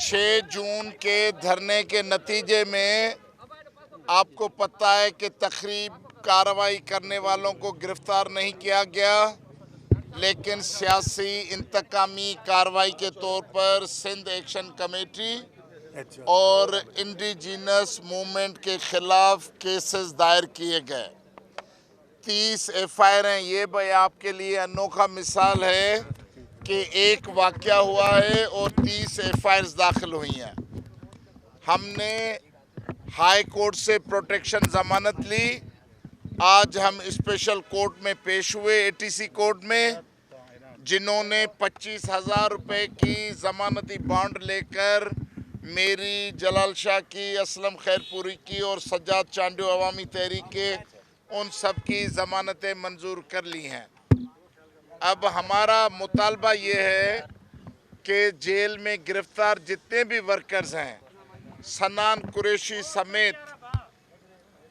6 जून के धरने के नतीजे में आपको पता है कि तकरीब कार्रवाई करने वालों को गिरफ्तार नहीं किया गया, लेकिन सियासी इंतकामी कार्रवाई के तौर पर सिंध एक्शन कमेटी और इंडिजीनस मूवमेंट के खिलाफ केसेस दायर किए गए। 30 एफआईआर हैं। ये भाई आपके लिए अनोखा मिसाल है कि एक वाक़या हुआ है और 30 एफआईआर दाखिल हुई हैं। हमने हाई कोर्ट से प्रोटेक्शन ज़मानत ली। आज हम स्पेशल कोर्ट में पेश हुए, एटीसी कोर्ट में, जिन्होंने 25,000 रुपये की ज़मानती बॉन्ड लेकर मेरी, जलाल शाह की, असलम खैरपुरी की और सज्जाद चांडू अवामी तहरीक के उन सब की ज़मानतें मंजूर कर ली हैं। अब हमारा मुतालबा ये है कि जेल में गिरफ्तार जितने भी वर्कर्स हैं, सनान कुरैशी समेत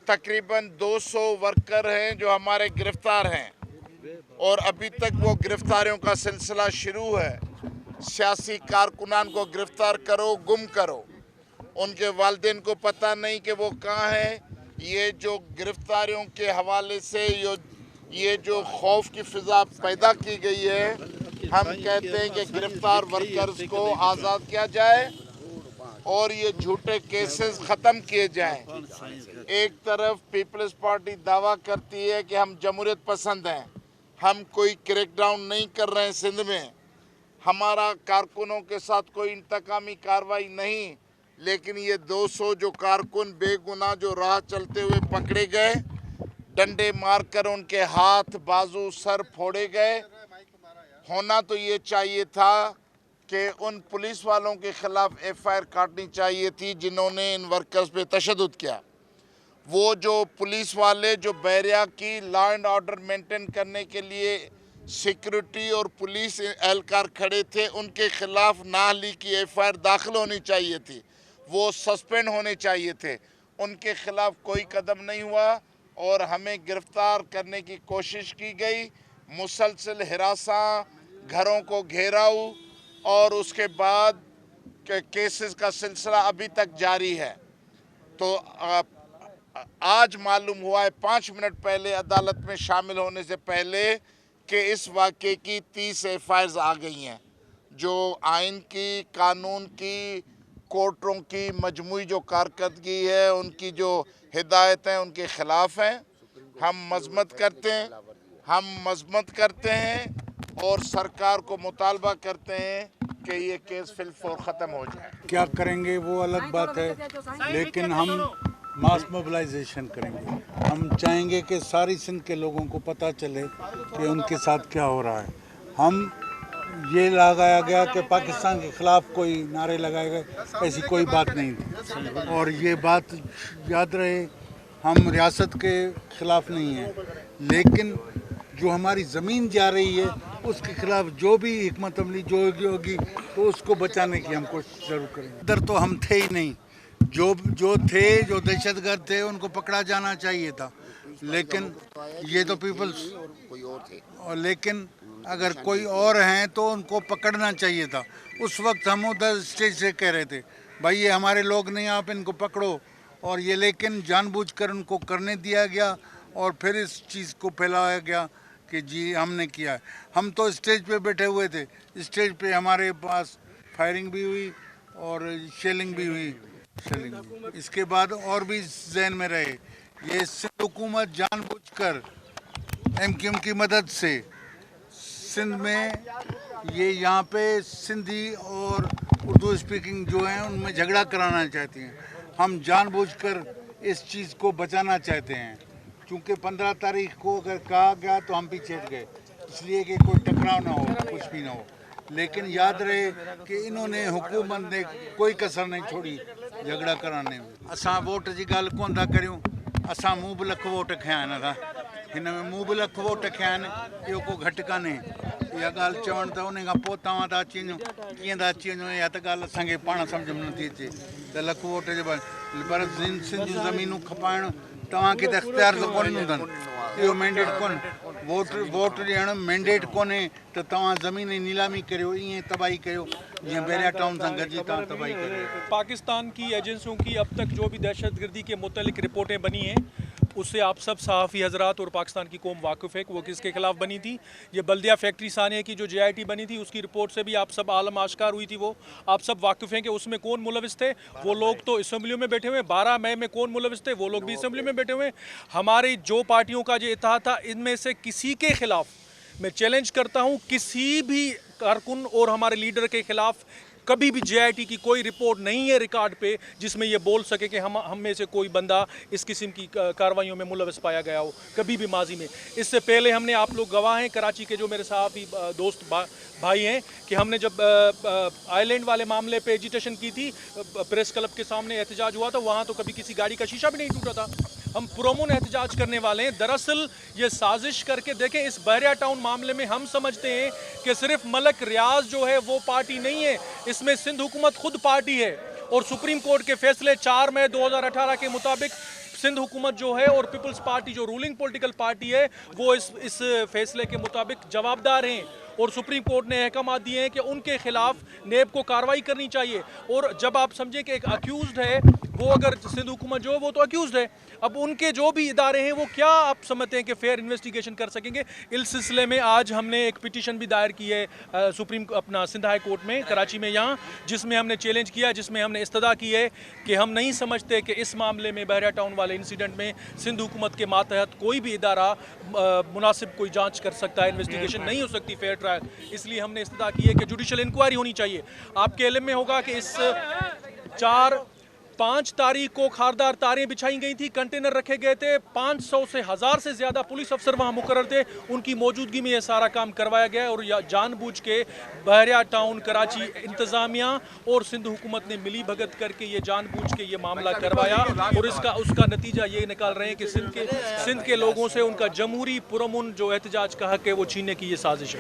तकरीबन 200 वर्कर हैं जो हमारे गिरफ्तार हैं, और अभी तक वो गिरफ्तारियों का सिलसिला शुरू है। सियासी कारकुनान को गिरफ्तार करो, गुम करो, उनके वालिदैन को पता नहीं कि वो कहाँ हैं। ये जो गिरफ्तारियों के हवाले से ये जो खौफ की फ़िज़ा पैदा की गई है, हम कहते हैं कि गिरफ्तार वर्कर्स को आज़ाद किया जाए और ये झूठे केसेस ख़त्म किए जाएं। एक तरफ पीपल्स पार्टी दावा करती है कि हम जमहूरियत पसंद हैं, हम कोई क्रैकडाउन नहीं कर रहे हैं सिंध में, हमारा कारकुनों के साथ कोई इंतकामी कार्रवाई नहीं, लेकिन ये 200 जो कारकुन बेगुनाह जो राह चलते हुए पकड़े गए, डंडे मारकर उनके हाथ, बाजू, सर फोड़े गए। होना तो ये चाहिए था कि उन पुलिस वालों के खिलाफ एफआईआर काटनी चाहिए थी जिन्होंने इन वर्कर्स पे तशद्दुद किया। वो जो पुलिस वाले जो बैरिया की लॉ एंड ऑर्डर मेंटेन करने के लिए सिक्योरिटी और पुलिस एहलकार खड़े थे, उनके खिलाफ नाअहली की एफआईआर दाखिल होनी चाहिए थी, वो सस्पेंड होने चाहिए थे। उनके खिलाफ कोई कदम नहीं हुआ और हमें गिरफ्तार करने की कोशिश की गई। मुसलसल हिरासा, घरों को घेराव और उसके बाद केसेस का सिलसिला अभी तक जारी है। तो आज मालूम हुआ है 5 मिनट पहले अदालत में शामिल होने से पहले कि इस वाक़े की 30 एफआईआर आ गई हैं, जो आइन की, कानून की, कोर्टों की मजमूई जो कारकर्दगी है, उनकी जो हिदायतें उनके ख़िलाफ़ हैं। हम मज़म्मत करते हैं और सरकार को मुतालबा करते हैं कि ये केस फिलफौर ख़त्म हो जाए। क्या करेंगे वो अलग बात है, लेकिन हम मास मोबिलाइजेशन करेंगे। हम चाहेंगे कि सारी सिंध के लोगों को पता चले कि उनके साथ क्या हो रहा है। हम ये लगाया गया कि पाकिस्तान के ख़िलाफ़ कोई नारे लगाए गए, ऐसी कोई बात नहीं थी। और ये बात याद रहे, हम रियासत के ख़िलाफ़ नहीं हैं, लेकिन जो हमारी ज़मीन जा रही है उसके ख़िलाफ़ जो भी हिकमत अमली जो होगी तो उसको बचाने की हम कोशिश ज़रूर करेंगे। इधर तो हम थे ही नहीं, जो दहशतगर्द थे उनको पकड़ा जाना चाहिए था, लेकिन ये तो पीपल्स कोई और थे, और लेकिन अगर कोई और हैं तो उनको पकड़ना चाहिए था। उस वक्त हम उधर स्टेज से कह रहे थे भाई ये हमारे लोग नहीं, आप इनको पकड़ो, और ये लेकिन जानबूझकर उनको करने दिया गया और फिर इस चीज़ को फैलाया गया कि जी हमने किया है। हम तो स्टेज पे बैठे हुए थे, स्टेज पे हमारे पास फायरिंग भी हुई और शेलिंग भी हुई। इसके बाद और भी जहन में रहे, ये सिंध हुकूमत जानबूझकर एमक्यूएम की मदद से सिंध में ये यहाँ पे सिंधी और उर्दू स्पीकिंग जो हैं उनमें झगड़ा कराना चाहती हैं। हम जानबूझकर इस चीज़ को बचाना चाहते हैं, क्योंकि 15 तारीख को अगर कहा गया तो हम पीछे हट गए, इसलिए कि कोई टकराव ना हो, कुछ भी ना हो। लेकिन याद रहे कि इन्होंने हुकूमत ने कोई कसर नहीं छोड़ी झगड़ा कराने में। असां वोट जी ॻाल्हि कोन था करियूं, असां मूं बि लख वोट खया आहिनि था, हिन में मूं बि लख वोट खया आहिनि, इहो को घटि कान्हे। इहा ॻाल्हि चवणु त उन खां पोइ तव्हां था अची वञो, कीअं था अची वञो, इहा त ॻाल्हि असांखे पाण सम्झ में नथी अचे त लख वोट जे पर सिंध जूं ज़मीनूं खपाइण तव्हांखे त इख़्तियार त कोन हूंदनि। इहो मैंडेट कोन वोट ॾियणु मैंडेट कोन्हे त तव्हां ज़मीन जी नीलामी करियो, ईअं तबाही कयो जीअं बैरिया टाउन सां गॾिजी तव्हां तबाही करियो। पाकिस्तान की एजेंसियों की अब तक जो भी दहशतगर्दी के मुतल्लिक रिपोर्टें बनी हैं उससे आप सब सहाफ़ी हजरात और पाकिस्तान की कौम वाकिफ़ है कि वो किसके खिलाफ बनी थी। ये बल्दिया फैक्ट्री सानिया की जो JIT बनी थी उसकी रिपोर्ट से भी आप सब आलम आश्कार हुई थी, वो आप सब वाकिफ़ हैं कि उसमें कौन मुलविस थे। वो लोग तो असम्बलियों में बैठे हुए, 12 मई में कौन मुलविस थे वो लोग भी असम्बली में बैठे हुए। हमारी जो पार्टियों का जो इत्तेहाद था इनमें से किसी के खिलाफ मैं चैलेंज करता हूँ, किसी भी कारकुन और हमारे लीडर के खिलाफ कभी भी JIT की कोई रिपोर्ट नहीं है रिकॉर्ड पे जिसमें ये बोल सके कि हम में से कोई बंदा इस किस्म की कार्रवाइयों में मुलविस पाया गया हो, कभी भी माजी में। इससे पहले हमने, आप लोग गवाह हैं, कराची के जो मेरे सहाफ़ी दोस्त भाई हैं, कि हमने जब आइलैंड वाले मामले पे एजिटेशन की थी, प्रेस क्लब के सामने एहतजाज हुआ था, वहाँ तो कभी किसी गाड़ी का शीशा भी नहीं टूटा था। हम पुरअमन एहतजाज करने वाले हैं। दरअसल ये साजिश करके देखें, इस बहरिया टाउन मामले में हम समझते हैं कि सिर्फ मलक रियाज जो है वो पार्टी नहीं है, इसमें सिंध हुकूमत खुद पार्टी है। और सुप्रीम कोर्ट के फैसले 4 मई 2018 के मुताबिक सिंध हुकूमत जो है और पीपल्स पार्टी जो रूलिंग पॉलिटिकल पार्टी है वो इस फैसले के मुताबिक जवाबदार हैं। और सुप्रीम कोर्ट ने अहकामात दिए हैं कि उनके खिलाफ नेब को कार्रवाई करनी चाहिए। और जब आप समझें कि एक अक्यूज्ड है वो, अगर सिंध हुकूमत जो है वो तो अक्यूज्ड है, अब उनके जो भी इदारे हैं वो क्या आप समझते हैं कि फेयर इन्वेस्टिगेशन कर सकेंगे। इस सिलसिले में आज हमने एक पिटीशन भी दायर की है सिंध हाई कोर्ट में कराची में यहाँ, जिसमें हमने चैलेंज किया, जिसमें हमने इस्तदा की है कि हम नहीं समझते कि इस मामले में बहरिया टाउन वाले इंसिडेंट में सिंध हुकूमत के मातहत कोई भी इदारा मुनासिब कोई जांच कर सकता है, इन्वेस्टिगेशन नहीं हो सकती फेयर ट्रायल। इसलिए हमने इस्तदा की है कि जुडिशल इंक्वायरी होनी चाहिए। आपके इल्म में होगा कि इस 5 तारीख को खारदार तारें बिछाई गई थी, कंटेनर रखे गए थे, 500 से 1000 से ज़्यादा पुलिस अफसर वहाँ मुकर्रर थे, उनकी मौजूदगी में ये सारा काम करवाया गया है। और जानबूझ के बहरिया टाउन कराची इंतज़ामिया और सिंध हुकूमत ने मिली भगत करके ये जानबूझ के ये मामला करवाया। और उसका नतीजा ये निकाल रहे हैं कि सिंध के लोगों से उनका जमहूरी पुरअमन जो एहतजाज का हक है वो छीनने की ये साजिश है।